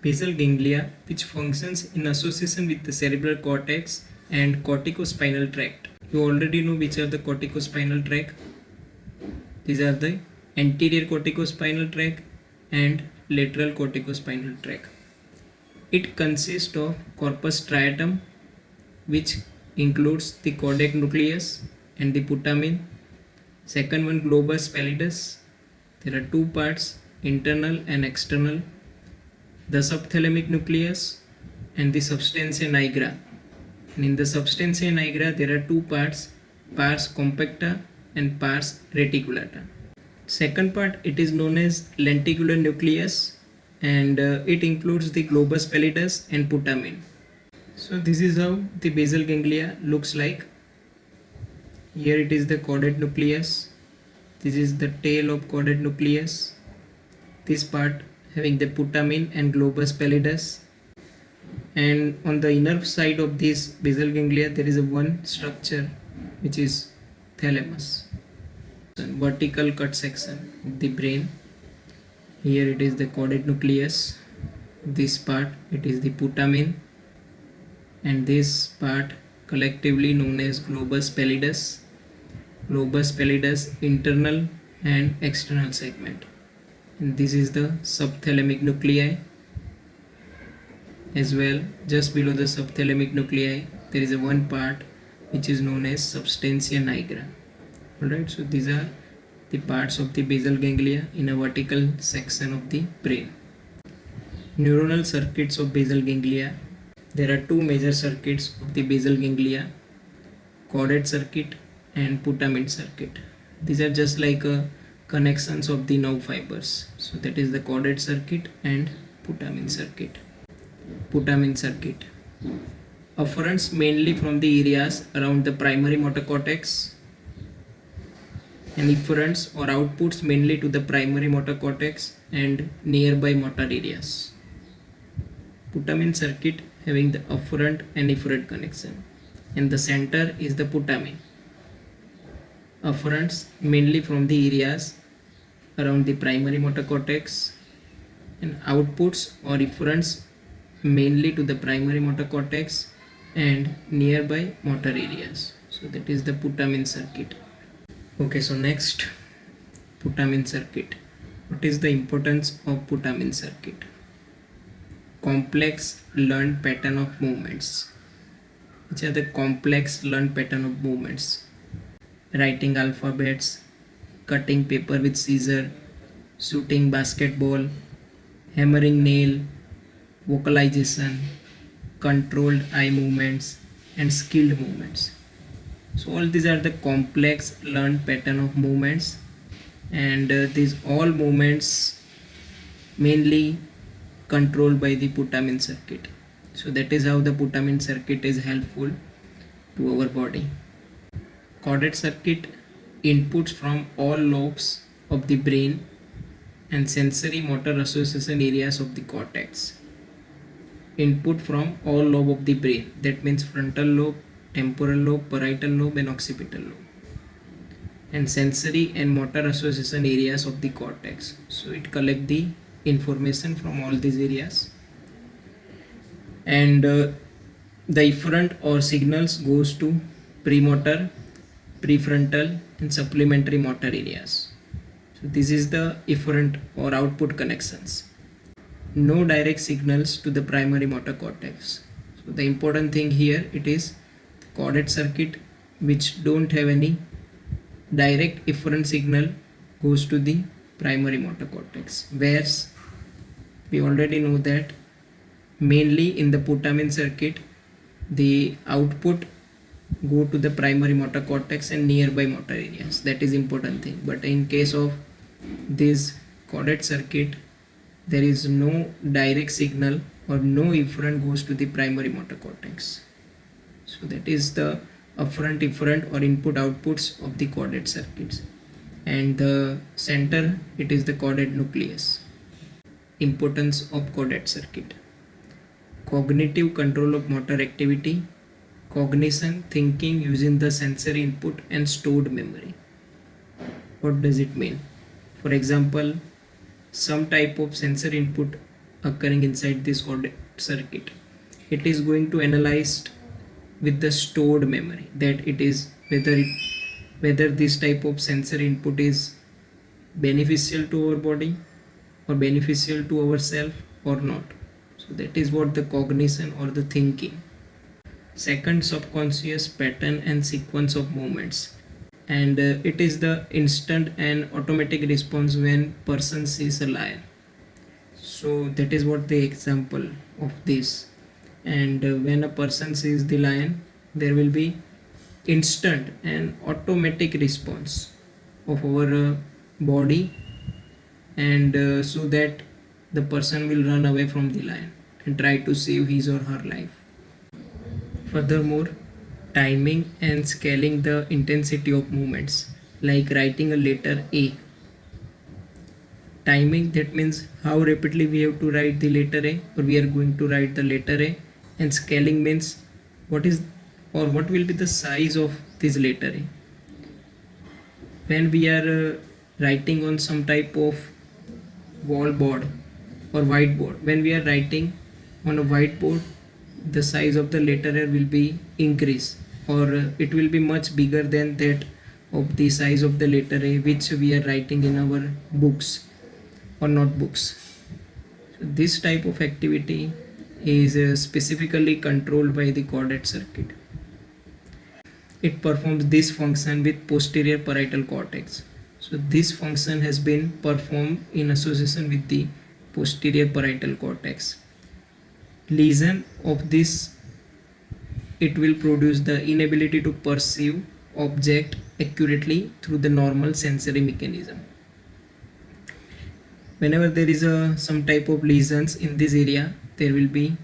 Basal ganglia, which functions in association with the cerebral cortex and corticospinal tract. You already know which are the corticospinal tract. These are the anterior corticospinal tract and lateral corticospinal tract. It consists of corpus striatum, which includes the caudate nucleus and the putamen. Second one, globus pallidus. There are two parts, internal and external. The subthalamic nucleus and the substantia nigra. And in the substantia nigra there are two parts, pars compacta and pars reticulata. Second part, it is known as lenticular nucleus, and it includes the globus pallidus and putamen. So this is how the basal ganglia looks like. Here it is the caudate nucleus. This is the tail of caudate nucleus. This part having the putamen and globus pallidus. And on the inner side of this basal ganglia there is a one structure which is thalamus. Vertical cut section of the brain. Here it is the caudate nucleus. This part it is the putamen, and this part collectively known as globus pallidus. Globus pallidus internal and external segment. And this is the subthalamic nuclei. As well, just below the subthalamic nuclei there is a one part which is known as substantia nigra. Alright, so these are the parts of the basal ganglia in a vertical section of the brain. Neuronal circuits of basal ganglia. There are two major circuits of the basal ganglia, caudate circuit and putamen circuit. These are just like connections of the nerve fibers. So that is the caudate circuit and putamen circuit. Putamen circuit. Afferents mainly from the areas around the primary motor cortex, and efferents or outputs mainly to the primary motor cortex and nearby motor areas. Putamen circuit having the afferent and efferent connection, and the center is the putamen. Afferents mainly from the areas around the primary motor cortex, and outputs or efferents mainly to the primary motor cortex and nearby motor areas. So that is the putamen circuit. Okay, so next, putamen circuit. What is the importance of putamen circuit? Complex learned pattern of movements. Which are the complex learned pattern of movements? Writing alphabets, cutting paper with scissor, shooting basketball, hammering nail, vocalization, controlled eye movements, and skilled movements. So all these are the complex learned pattern of movements, and these all movements mainly controlled by the putamen circuit. So that is how the putamen circuit is helpful to our body. Caudate circuit, inputs from all lobes of the brain and sensory motor association areas of the cortex. Input from all lobe of the brain, that means frontal lobe, temporal lobe, parietal lobe and occipital lobe, and sensory and motor association areas of the cortex. So it collects the information from all these areas, and the efferent or signals goes to premotor, prefrontal and supplementary motor areas. So this is the efferent or output connections. No direct signals to the primary motor cortex. So the important thing here, it is caudate circuit which don't have any direct efferent signal goes to the primary motor cortex, whereas we already know that mainly in the putamen circuit the output go to the primary motor cortex and nearby motor areas. That is important thing. But in case of this caudate circuit, there is no direct signal or no efferent goes to the primary motor cortex. So that is the afferent, efferent or input outputs of the caudate circuits. And the center, it is the caudate nucleus. Importance of caudate circuit. Cognitive control of motor activity, cognition, thinking using the sensory input and stored memory. What does it mean? For example, some type of sensory input occurring inside this caudate circuit. It is going to analyze with the stored memory, that it is whether this type of sensory input is beneficial to our body or beneficial to ourselves or not. So that is what the cognition or the thinking. Second, subconscious pattern and sequence of movements, and it is the instant and automatic response when person sees a lion. So that is what the example of this. And when a person sees the lion, there will be instant and automatic response of our body, and so that the person will run away from the lion and try to save his or her life. Furthermore, timing and scaling the intensity of movements, like writing a letter A. Timing, that means how rapidly we have to write the letter A, or we are going to write the letter A. And scaling means what will be the size of this letter A. When we are writing on some type of wall board or whiteboard, when we are writing on a whiteboard, the size of the letter A will be increased, or it will be much bigger than that of the size of the letter A which we are writing in our books or notebooks. So this type of activity is specifically controlled by the caudate circuit. It performs this function with posterior parietal cortex. So this function has been performed in association with the posterior parietal cortex. Lesion of this, it will produce the inability to perceive object accurately through the normal sensory mechanism. Whenever there is some type of lesions in this area, there will be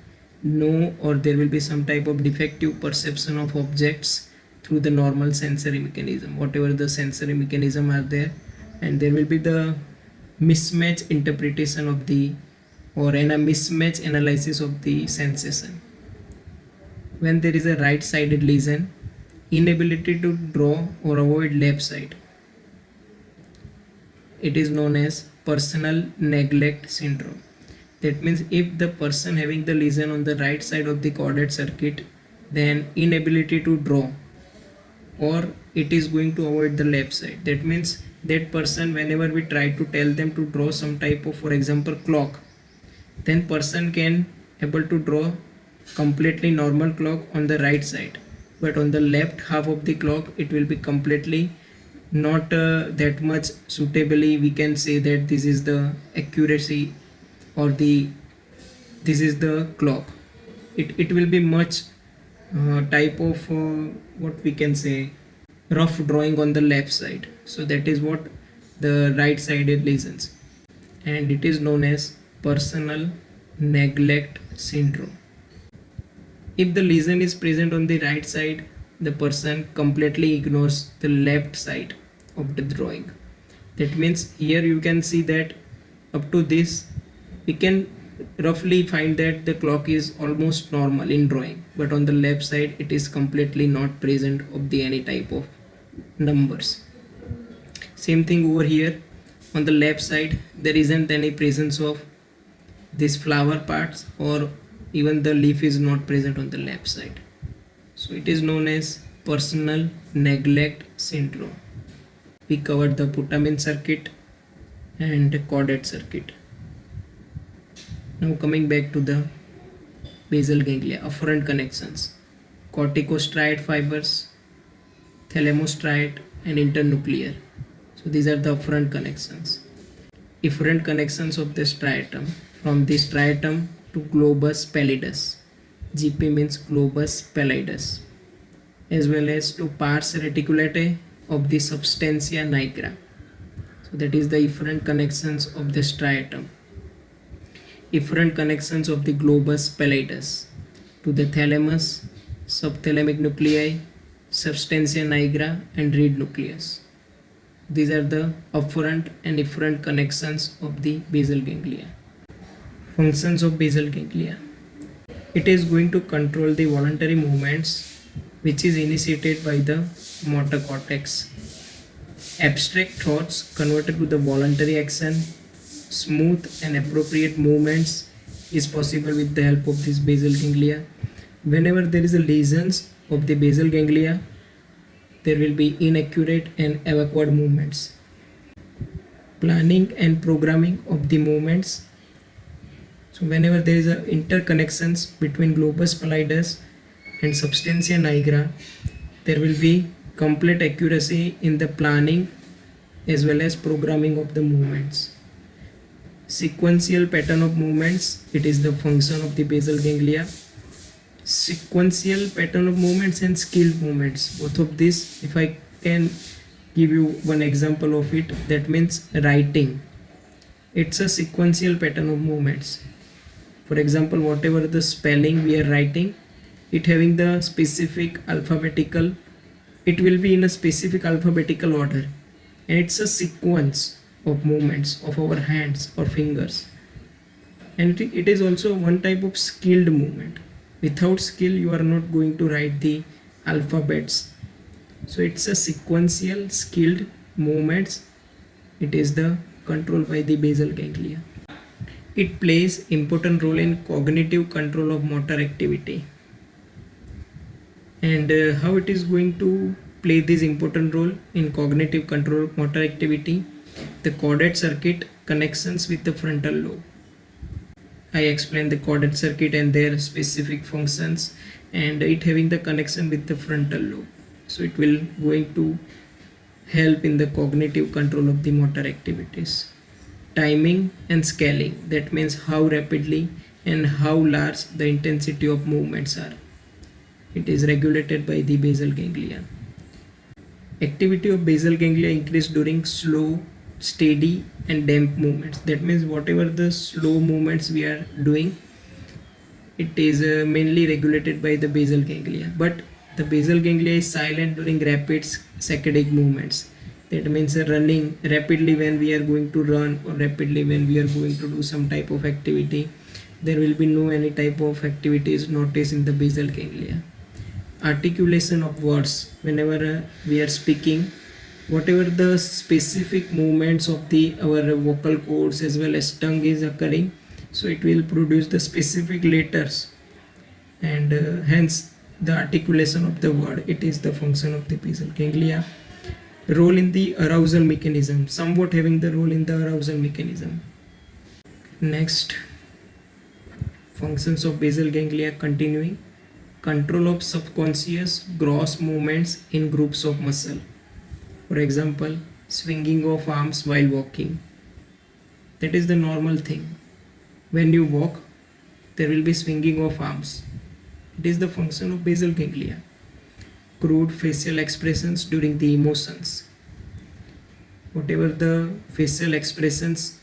some type of defective perception of objects through the normal sensory mechanism, whatever the sensory mechanism are there, and there will be the mismatch interpretation of the, or a mismatch analysis of the sensation. When there is a right-sided lesion, inability to draw or avoid left side, it is known as personal neglect syndrome. That means if the person having the lesion on the right side of the caudate circuit, then inability to draw, or it is going to avoid the left side. That means that person, whenever we try to tell them to draw some type of, for example, clock, then person can able to draw completely normal clock on the right side, but on the left half of the clock it will be completely not that much suitably. We can say that this is the accuracy, or this is the clock. It will be much type of what we can say, rough drawing on the left side. So that is what the right sided lesions, and it is known as personal neglect syndrome. If the lesion is present on the right side, the person completely ignores the left side of the drawing. That means here you can see that up to this we can roughly find that the clock is almost normal in drawing, but on the left side it is completely not present of the any type of numbers. Same thing over here, on the left side there isn't any presence of these flower parts, or even the leaf is not present on the left side. So it is known as personal neglect syndrome. We covered the Putamen circuit and caudate circuit. Now coming back to the basal ganglia, afferent connections, corticostriate fibers, thalamostriate and internuclear. So these are the afferent connections. Efferent connections of the striatum, from the striatum to globus pallidus, GP means globus pallidus, as well as to pars reticulate of the substantia nigra. So that is the efferent connections of the striatum. Efferent connections of the globus pallidus to the thalamus, subthalamic nuclei, substantia nigra and reed nucleus. These are the afferent and efferent connections of the basal ganglia. Functions of basal ganglia. It is going to control the voluntary movements which is initiated by the motor cortex. Abstract thoughts converted to the voluntary action, smooth and appropriate movements is possible with the help of this basal ganglia. Whenever there is a lesions of the basal ganglia, there will be inaccurate and awkward movements. Planning and programming of the movements. So whenever there is a interconnections between globus pallidus and substantia nigra, there will be complete accuracy in the planning as well as programming of the movements. Sequential pattern of movements, it is the function of the basal ganglia. Sequential pattern of movements and skilled movements, both of this, if I can give you one example of it, that means writing. It's a sequential pattern of movements. For example, whatever the spelling we are writing, it having the specific alphabetical, it will be in a specific alphabetical order, and it's a sequence of movements of our hands or fingers. And it is also one type of skilled movement. Without skill, you are not going to write the alphabets. So it's a sequential skilled movements. It is the control by the basal ganglia. It plays important role in cognitive control of motor activity. And how it is going to play this important role in cognitive control of motor activity? The caudate circuit connections with the frontal lobe. I explained the caudate circuit and their specific functions, and it having the connection with the frontal lobe. So it will going to help in the cognitive control of the motor activities. Timing and scaling, that means how rapidly and how large the intensity of movements are. It is regulated by the basal ganglia. Activity of basal ganglia increase during slow, steady and damp movements. That means whatever the slow movements we are doing, it is mainly regulated by the basal ganglia. But the basal ganglia is silent during rapid saccadic movements. That means running rapidly when we are going to run, or rapidly when we are going to do some type of activity. There will be no any type of activities noticed in the basal ganglia. Articulation of words, whenever we are speaking, whatever the specific movements of the our vocal cords as well as tongue is occurring, so it will produce the specific letters, and hence the articulation of the word, it is the function of the basal ganglia. Role in the arousal mechanism, somewhat having the role in the arousal mechanism. Next, functions of basal ganglia continuing. Control of subconscious gross movements in groups of muscle. For example, swinging of arms while walking. That is the normal thing. When you walk, there will be swinging of arms. It is the function of basal ganglia. Crude facial expressions during the emotions. Whatever the facial expressions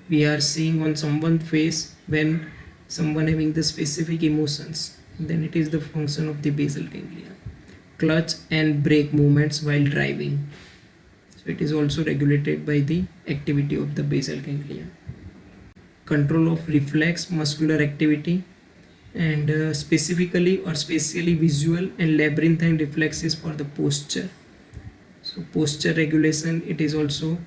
we are seeing on someone's face when someone having the specific emotions, then it is the function of the basal ganglia. Clutch and brake movements while driving. So it is also regulated by the activity of the basal ganglia. Control of reflex muscular activity, and specifically or spatially visual and labyrinthine reflexes for the posture. So posture regulation, it is also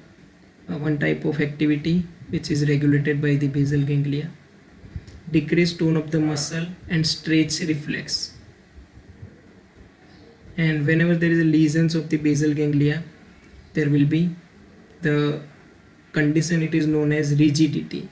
one type of activity which is regulated by the basal ganglia. Decreased tone of the muscle and stretch reflex. And whenever there is a lesions of the basal ganglia, there will be the condition, it is known as rigidity.